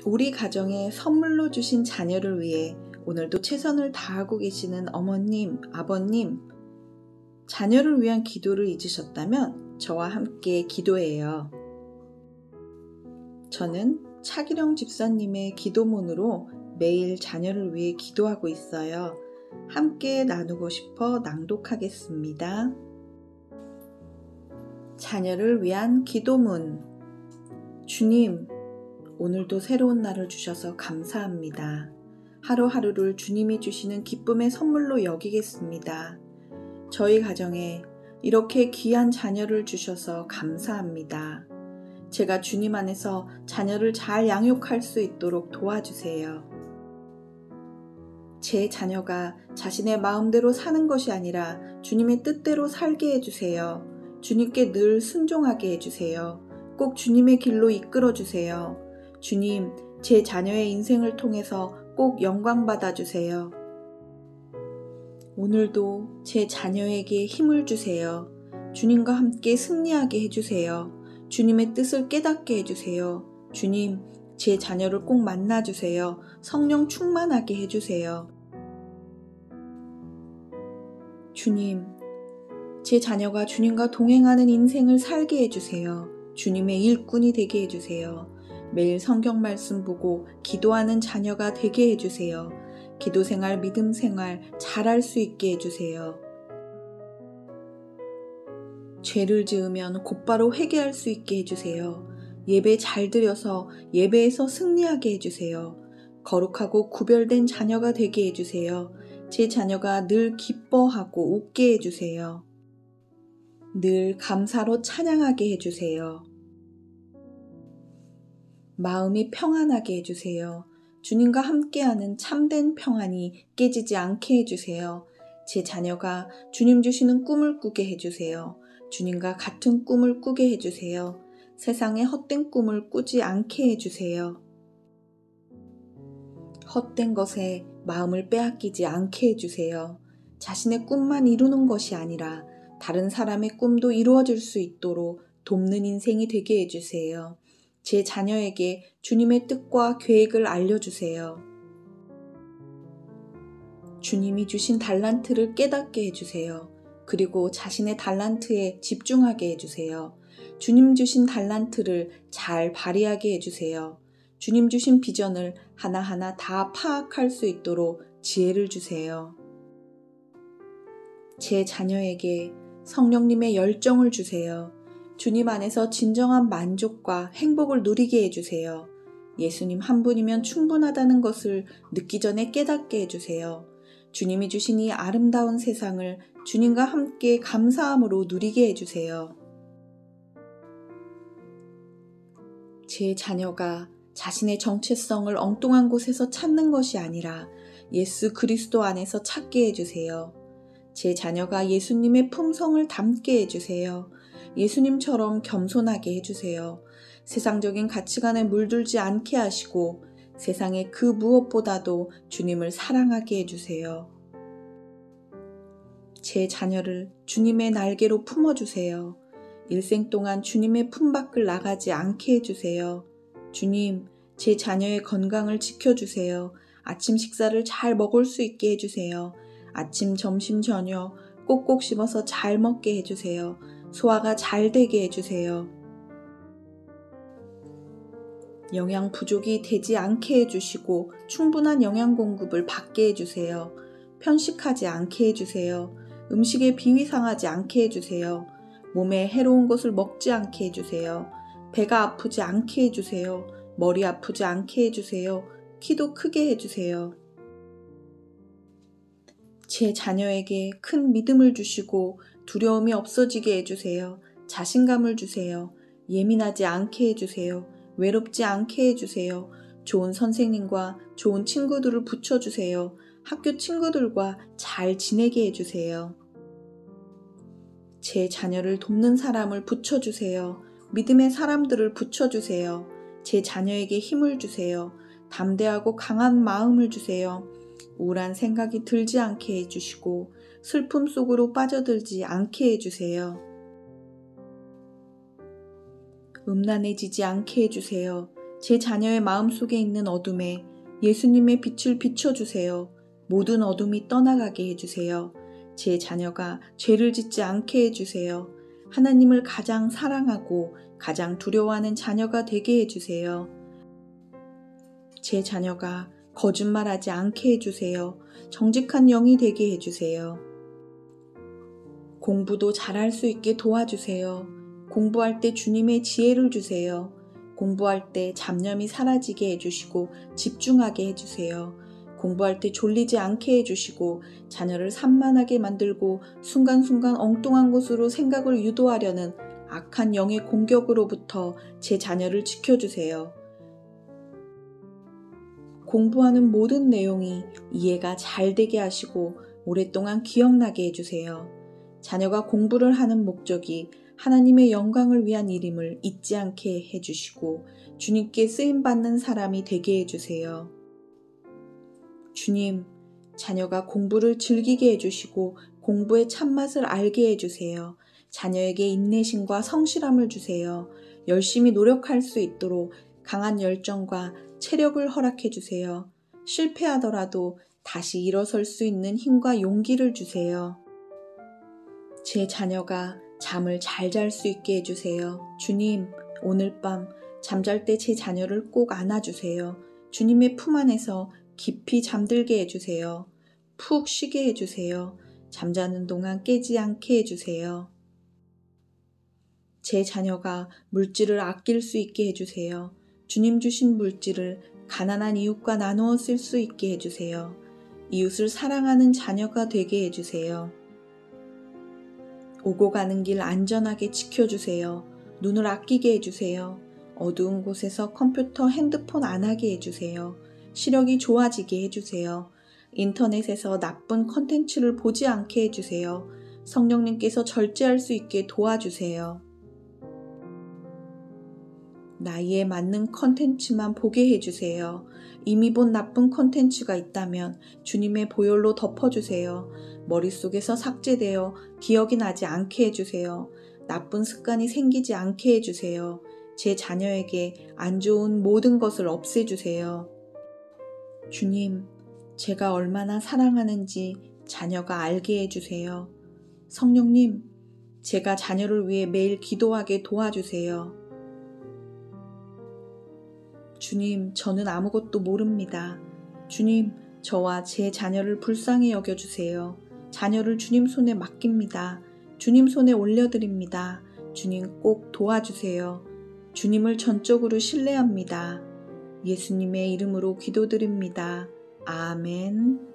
우리 가정에 선물로 주신 자녀를 위해 오늘도 최선을 다하고 계시는 어머님, 아버님, 자녀를 위한 기도를 잊으셨다면 저와 함께 기도해요. 저는 차기령 집사님의 기도문으로 매일 자녀를 위해 기도하고 있어요. 함께 나누고 싶어 낭독하겠습니다. 자녀를 위한 기도문. 주님, 오늘도 새로운 날을 주셔서 감사합니다. 하루하루를 주님이 주시는 기쁨의 선물로 여기겠습니다. 저희 가정에 이렇게 귀한 자녀를 주셔서 감사합니다. 제가 주님 안에서 자녀를 잘 양육할 수 있도록 도와주세요. 제 자녀가 자신의 마음대로 사는 것이 아니라 주님의 뜻대로 살게 해주세요. 주님께 늘 순종하게 해주세요. 꼭 주님의 길로 이끌어 주세요. 주님, 제 자녀의 인생을 통해서 꼭 영광 받아주세요. 오늘도 제 자녀에게 힘을 주세요. 주님과 함께 승리하게 해주세요. 주님의 뜻을 깨닫게 해주세요. 주님, 제 자녀를 꼭 만나주세요. 성령 충만하게 해주세요. 주님, 제 자녀가 주님과 동행하는 인생을 살게 해주세요. 주님의 일꾼이 되게 해주세요. 매일 성경 말씀 보고 기도하는 자녀가 되게 해주세요. 기도 생활, 믿음 생활 잘할 수 있게 해주세요. 죄를 지으면 곧바로 회개할 수 있게 해주세요. 예배 잘 드려서 예배에서 승리하게 해주세요. 거룩하고 구별된 자녀가 되게 해주세요. 제 자녀가 늘 기뻐하고 웃게 해주세요. 늘 감사로 찬양하게 해주세요. 마음이 평안하게 해주세요. 주님과 함께하는 참된 평안이 깨지지 않게 해주세요. 제 자녀가 주님 주시는 꿈을 꾸게 해주세요. 주님과 같은 꿈을 꾸게 해주세요. 세상에 헛된 꿈을 꾸지 않게 해주세요. 헛된 것에 마음을 빼앗기지 않게 해주세요. 자신의 꿈만 이루는 것이 아니라 다른 사람의 꿈도 이루어질 수 있도록 돕는 인생이 되게 해주세요. 제 자녀에게 주님의 뜻과 계획을 알려주세요. 주님이 주신 달란트를 깨닫게 해주세요. 그리고 자신의 달란트에 집중하게 해주세요. 주님 주신 달란트를 잘 발휘하게 해주세요. 주님 주신 비전을 하나하나 다 파악할 수 있도록 지혜를 주세요. 제 자녀에게 성령님의 열정을 주세요. 주님 안에서 진정한 만족과 행복을 누리게 해주세요. 예수님 한 분이면 충분하다는 것을 늦기 전에 깨닫게 해주세요. 주님이 주신 이 아름다운 세상을 주님과 함께 감사함으로 누리게 해주세요. 제 자녀가 자신의 정체성을 엉뚱한 곳에서 찾는 것이 아니라 예수 그리스도 안에서 찾게 해주세요. 제 자녀가 예수님의 품성을 담게 해주세요. 예수님처럼 겸손하게 해주세요. 세상적인 가치관에 물들지 않게 하시고 세상의 그 무엇보다도 주님을 사랑하게 해주세요. 제 자녀를 주님의 날개로 품어주세요. 일생 동안 주님의 품밖을 나가지 않게 해주세요. 주님, 제 자녀의 건강을 지켜주세요. 아침 식사를 잘 먹을 수 있게 해주세요. 아침, 점심, 저녁 꼭꼭 씹어서 잘 먹게 해주세요. 소화가 잘 되게 해주세요. 영양 부족이 되지 않게 해주시고 충분한 영양 공급을 받게 해주세요. 편식하지 않게 해주세요. 음식에 비위 상하지 않게 해주세요. 몸에 해로운 것을 먹지 않게 해주세요. 배가 아프지 않게 해주세요. 머리 아프지 않게 해주세요. 키도 크게 해주세요. 제 자녀에게 큰 믿음을 주시고 두려움이 없어지게 해주세요. 자신감을 주세요. 예민하지 않게 해주세요. 외롭지 않게 해주세요. 좋은 선생님과 좋은 친구들을 붙여주세요. 학교 친구들과 잘 지내게 해주세요. 제 자녀를 돕는 사람을 붙여주세요. 믿음의 사람들을 붙여주세요. 제 자녀에게 힘을 주세요. 담대하고 강한 마음을 주세요. 우울한 생각이 들지 않게 해주시고 슬픔 속으로 빠져들지 않게 해주세요. 음란해지지 않게 해주세요. 제 자녀의 마음속에 있는 어둠에 예수님의 빛을 비춰주세요. 모든 어둠이 떠나가게 해주세요. 제 자녀가 죄를 짓지 않게 해주세요. 하나님을 가장 사랑하고 가장 두려워하는 자녀가 되게 해주세요. 제 자녀가 거짓말하지 않게 해주세요. 정직한 영이 되게 해주세요. 공부도 잘할 수 있게 도와주세요. 공부할 때 주님의 지혜를 주세요. 공부할 때 잡념이 사라지게 해주시고 집중하게 해주세요. 공부할 때 졸리지 않게 해주시고 자녀를 산만하게 만들고 순간순간 엉뚱한 곳으로 생각을 유도하려는 악한 영의 공격으로부터 제 자녀를 지켜주세요. 공부하는 모든 내용이 이해가 잘 되게 하시고 오랫동안 기억나게 해주세요. 자녀가 공부를 하는 목적이 하나님의 영광을 위한 일임을 잊지 않게 해주시고 주님께 쓰임받는 사람이 되게 해주세요. 주님, 자녀가 공부를 즐기게 해주시고 공부의 참맛을 알게 해주세요. 자녀에게 인내심과 성실함을 주세요. 열심히 노력할 수 있도록 강한 열정과 체력을 허락해 주세요. 실패하더라도 다시 일어설 수 있는 힘과 용기를 주세요. 제 자녀가 잠을 잘 잘 수 있게 해주세요. 주님, 오늘 밤 잠잘 때 제 자녀를 꼭 안아주세요. 주님의 품 안에서 깊이 잠들게 해주세요. 푹 쉬게 해주세요. 잠자는 동안 깨지 않게 해주세요. 제 자녀가 물질을 아낄 수 있게 해주세요. 주님 주신 물질을 가난한 이웃과 나누어 쓸 수 있게 해주세요. 이웃을 사랑하는 자녀가 되게 해주세요. 오고 가는 길 안전하게 지켜주세요. 눈을 아끼게 해주세요. 어두운 곳에서 컴퓨터, 핸드폰 안 하게 해주세요. 시력이 좋아지게 해주세요. 인터넷에서 나쁜 컨텐츠를 보지 않게 해주세요. 성령님께서 절제할 수 있게 도와주세요. 나이에 맞는 컨텐츠만 보게 해주세요. 이미 본 나쁜 컨텐츠가 있다면 주님의 보혈로 덮어주세요. 머릿속에서 삭제되어 기억이 나지 않게 해주세요. 나쁜 습관이 생기지 않게 해주세요. 제 자녀에게 안 좋은 모든 것을 없애주세요. 주님, 제가 얼마나 사랑하는지 자녀가 알게 해주세요. 성령님, 제가 자녀를 위해 매일 기도하게 도와주세요. 주님, 저는 아무것도 모릅니다. 주님, 저와 제 자녀를 불쌍히 여겨주세요. 자녀를 주님 손에 맡깁니다. 주님 손에 올려드립니다. 주님 꼭 도와주세요. 주님을 전적으로 신뢰합니다. 예수님의 이름으로 기도드립니다. 아멘.